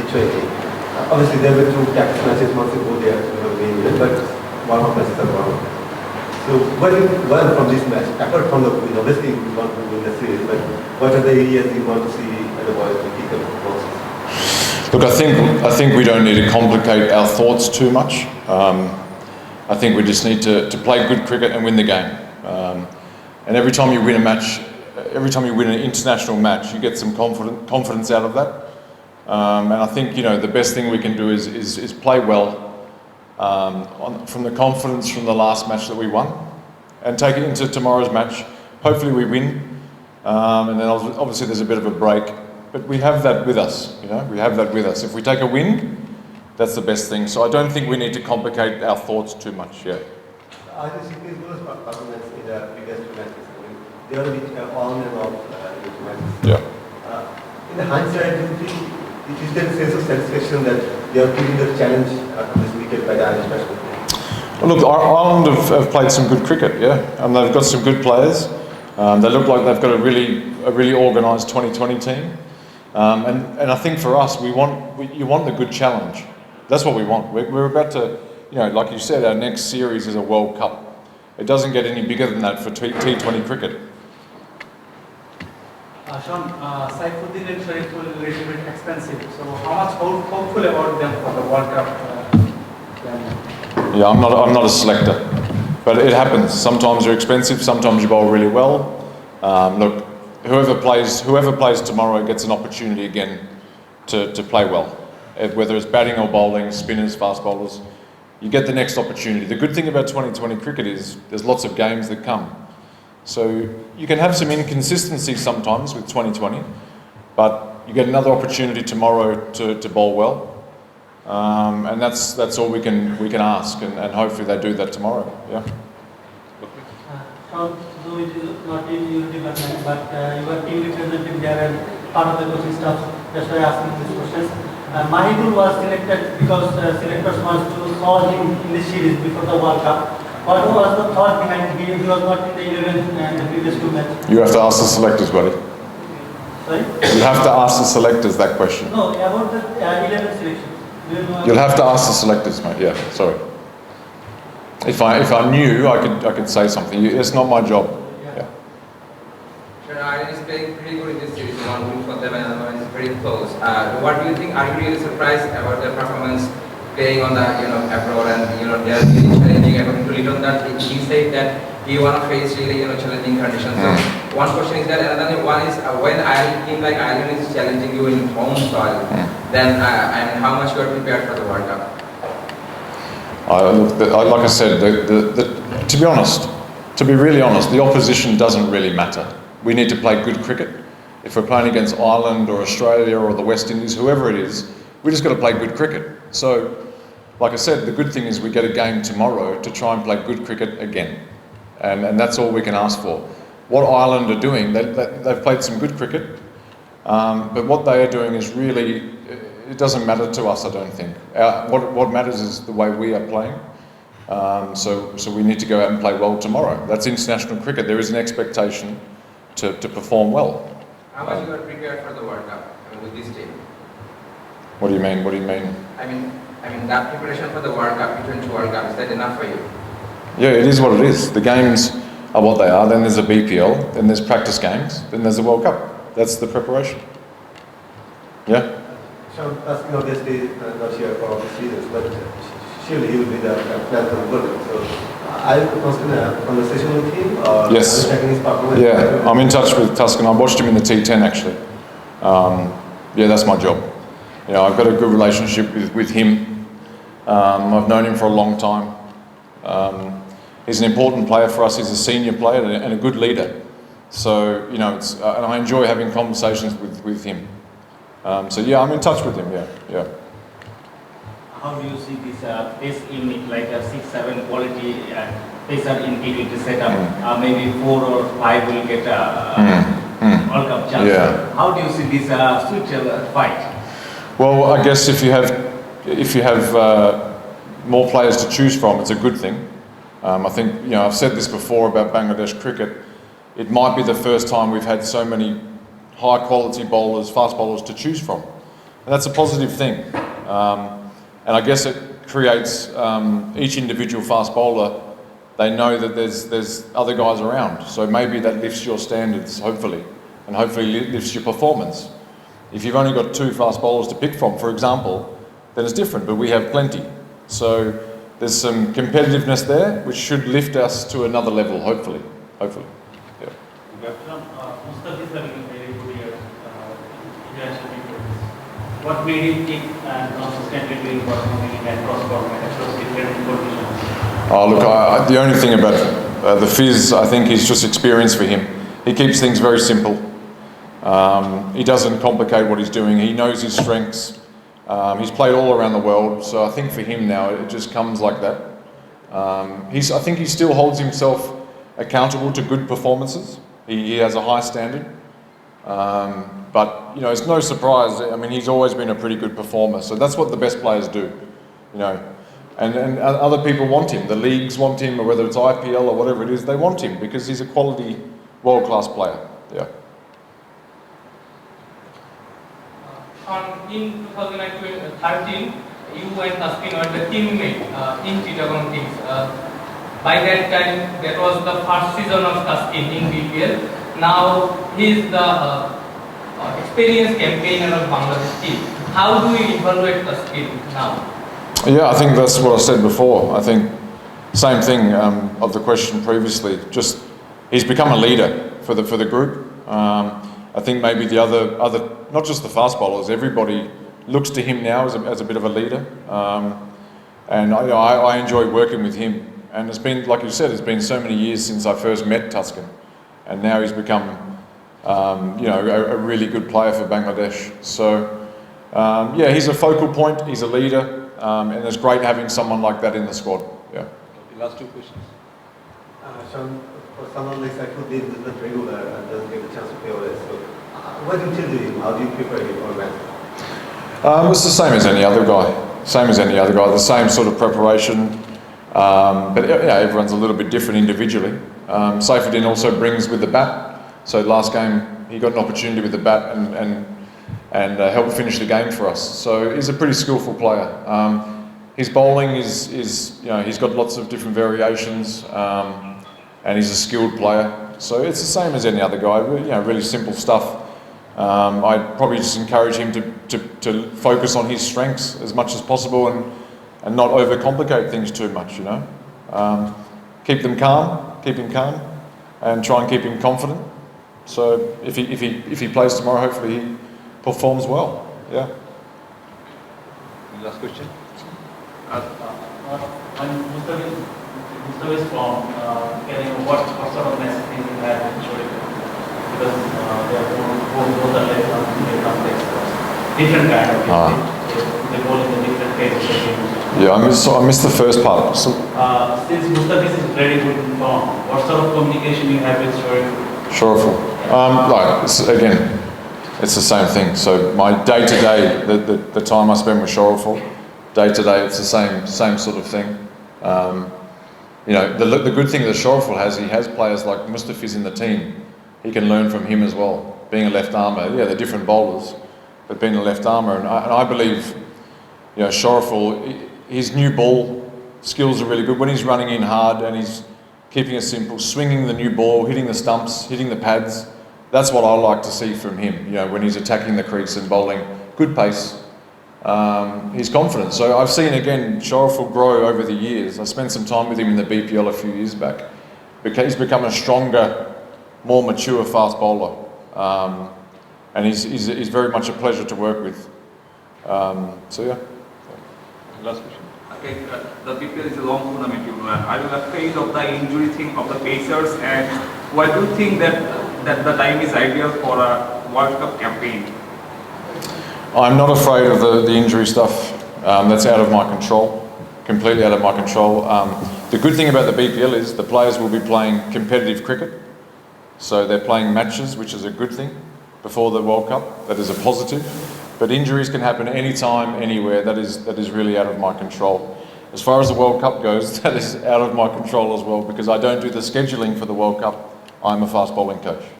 T20. Obviously, there were 2 practice matches once ago there, but warm-up matches are warm-up. So what do you learn from this match? Apart from the win, obviously we want to win the series, but what are the areas you want to see the boys to kick up boxes? Look, I think we don't need to complicate our thoughts too much. I think we just need to play good cricket and win the game. And every time you win a match, every time you win an international match, you get some confidence out of that. And I think the best thing we can do is play well from the confidence from the last match that we won, and take it into tomorrow's match. Hopefully we win, and then obviously there's a bit of a break, but we have that with us. We have that with us. If we take a win, that's the best thing. So I don't think we need to complicate our thoughts too much. Yeah. Are the CP's goals performance in the previous 2 matches? They are a bit on and off in the 2 matches. Yeah. In the hindsight, do you think it is there a sense of satisfaction that they are giving the challenge to this wicket by the Irish batsmen? Well, look, Ireland have played some good cricket, yeah, and they've got some good players. They look like they've got a really organised 2020 team, and I think for us, you want the good challenge. That's what we want. We're about to, like you said, our next series is a World Cup. It doesn't get any bigger than that for T20 cricket. Shaun, Saifuddin and Sher-e will be a little bit expensive. So how much hopeful about them for the World Cup? Yeah, I'm not a selector, but it happens. Sometimes you're expensive, sometimes you bowl really well. Look, whoever plays tomorrow gets an opportunity again to play well. Whether it's batting or bowling, spinners, fast bowlers, you get the next opportunity. The good thing about 2020 cricket is there's lots of games that come. So you can have some inconsistency sometimes with 2020, but you get another opportunity tomorrow to bowl well. And that's all we can ask, and hopefully they do that tomorrow. Yeah. Shaun, though it is not in your department, but your team representative there and part of the coaching staff, that's why I'm asking these questions. Mahidul was selected because selectors want to call him in the series before the World Cup. What was the thought behind him? He was not in the 11 and the previous 2 matches. You have to ask the selectors, buddy. Sorry? You have to ask the selectors that question. No, about the 11 selections. You'll have to ask the selectors, mate. Yeah, sorry. If I knew, I could say something. It's not my job. Yeah. IRE is playing pretty good in this series. One win for them and another one is very close. What do you think? Are you really surprised about their performance playing on the abroad, and they are really challenging? According to Litton, that he said that he want to face really challenging conditions. So one question is that, and another one is when team like Ireland is challenging you in home soil, then and how much you are prepared for the World Cup? Like I said, to be really honest, the opposition doesn't really matter. We need to play good cricket. If we're playing against Ireland or Australia or the West Indies, whoever it is, we just got to play good cricket. So, like I said, the good thing is we get a game tomorrow to try and play good cricket again. And that's all we can ask for. What Ireland are doing, they've played some good cricket, but what they are doing is really, it doesn't matter to us, I don't think. What matters is the way we are playing. So we need to go out and play well tomorrow. That's international cricket. There is an expectation to perform well. How much you are prepared for the World Cup with this team? What do you mean? What do you mean? I mean that preparation for the World Cup, T20 World Cup, is that enough for you? Yeah, it is what it is. The games are what they are. Then there's a BPL, then there's practice games, then there's a World Cup. That's the preparation. Yeah? Shaun, obviously not here for obvious reasons, but surely he will be the plan for the World Cup. So are you constantly in a conversation with him? Or yes. are you checking his performance? Yeah, I'm in touch with Tuscan. I watched him in the T10 actually. Yeah, that's my job. I've got a good relationship with him. I've known him for a long time. He's an important player for us. He's a senior player and a good leader. So, and I enjoy having conversations with him. So yeah, I'm in touch with him, yeah. How do you see this pace unit, like a 6-7 quality pacer in T20 setup? Maybe 4 or 5 will get a World Cup chance. Yeah. How do you see this switch fight? Well, I guess if you have more players to choose from, it's a good thing. I think I've said this before about Bangladesh cricket. It might be the first time we've had so many high quality bowlers, fast bowlers to choose from. And that's a positive thing. And I guess it creates each individual fast bowler, they know that there's other guys around. So maybe that lifts your standards, hopefully, and hopefully lifts your performance. If you've only got 2 fast bowlers to pick from, for example, then it's different, but we have plenty. So there's some competitiveness there, which should lift us to another level, hopefully. Hopefully. Yeah. Mustafa is having a very good year, international difference. What made him keep and consistently doing performing and cross-format across different positions? Oh, look, the only thing about the Fizz, I think, is just experience for him. He keeps things very simple. He doesn't complicate what he's doing. He knows his strengths. He's played all around the world, so I think for him now, it just comes like that. I think he still holds himself accountable to good performances. He has a high standard. But, you know, it's no surprise. I mean, he's always been a pretty good performer, so that's what the best players do, you know. And other people want him. The leagues want him, or whether it's IPL or whatever it is, they want him because he's a quality, world-class player. Yeah. In 2013, you and Taskin were the teammate in Chattogram teams. By that time, that was the first season of Taskin in BPL. Now he is the experienced campaigner of Bangladesh team. How do you evaluate Taskin now? Yeah, I think that's what I said before. I think same thing of the question previously. Just he's become a leader for the group. I think maybe the other not just the fast bowlers, everybody looks to him now as a bit of a leader. And I enjoy working with him. And it's been, like you said, it's been so many years since I first met Tuscan, and now he's become you know, a really good player for Bangladesh. So yeah, he's a focal point. He's a leader. And it's great having someone like that in the squad. Yeah. Okay, last 2 questions. Shaun, for someone like Saiful, who is not regular and doesn't get a chance to play always, so what do you tell him? How do you prepare him for match? It's the same as any other guy. Same as any other guy. The same sort of preparation. But yeah, everyone's a little bit different individually. Saifuddin also brings with the bat. So last game he got an opportunity with the bat and helped finish the game for us. So he's a pretty skillful player. His bowling is you know, he's got lots of different variations, and he's a skilled player. So it's the same as any other guy. You know, really simple stuff. I'd probably just encourage him to focus on his strengths as much as possible and not overcomplicate things too much. You know, keep him calm, and try and keep him confident. So if he plays tomorrow, hopefully he performs well. Yeah. Last question. When Mustafa is from, what sort of message you have in Sher-e? Because they are both are left on different kind of games. They bowl in the different phases of games. Yeah, I missed the first part. So, since Mustafa is very good in form, what sort of communication you have with Sher-e? Sure. Again, it's the same thing. So my day-to-day, the time I spend with Sher-e, day-to-day, it's the same sort of thing. You know, the good thing that Sher-e has, he has players like Mustafiz in the team. He can learn from him as well. Being a left armour, yeah, they're different bowlers, but being a left armour, and I believe, you know, Sher-e, his new ball skills are really good. When he's running in hard and he's keeping it simple, swinging the new ball, hitting the stumps, hitting the pads, that's what I like to see from him. You know, when he's attacking the crease and bowling, good pace. He's confident. So I've seen again Sher-e grow over the years. I spent some time with him in the BPL a few years back. He's become a stronger, more mature fast bowler, and he's very much a pleasure to work with. So yeah. Last question. Okay, the BPL is a long tournament. Are you afraid of the injury thing of the Pacers, and why do you think that the time is ideal for a World Cup campaign? I'm not afraid of the injury stuff. That's out of my control, completely out of my control. The good thing about the BPL is the players will be playing competitive cricket. So they're playing matches, which is a good thing, before the World Cup. That is a positive. But injuries can happen anytime, anywhere. That is really out of my control. As far as the World Cup goes, that is out of my control as well, because I don't do the scheduling for the World Cup. I'm a fast bowling coach.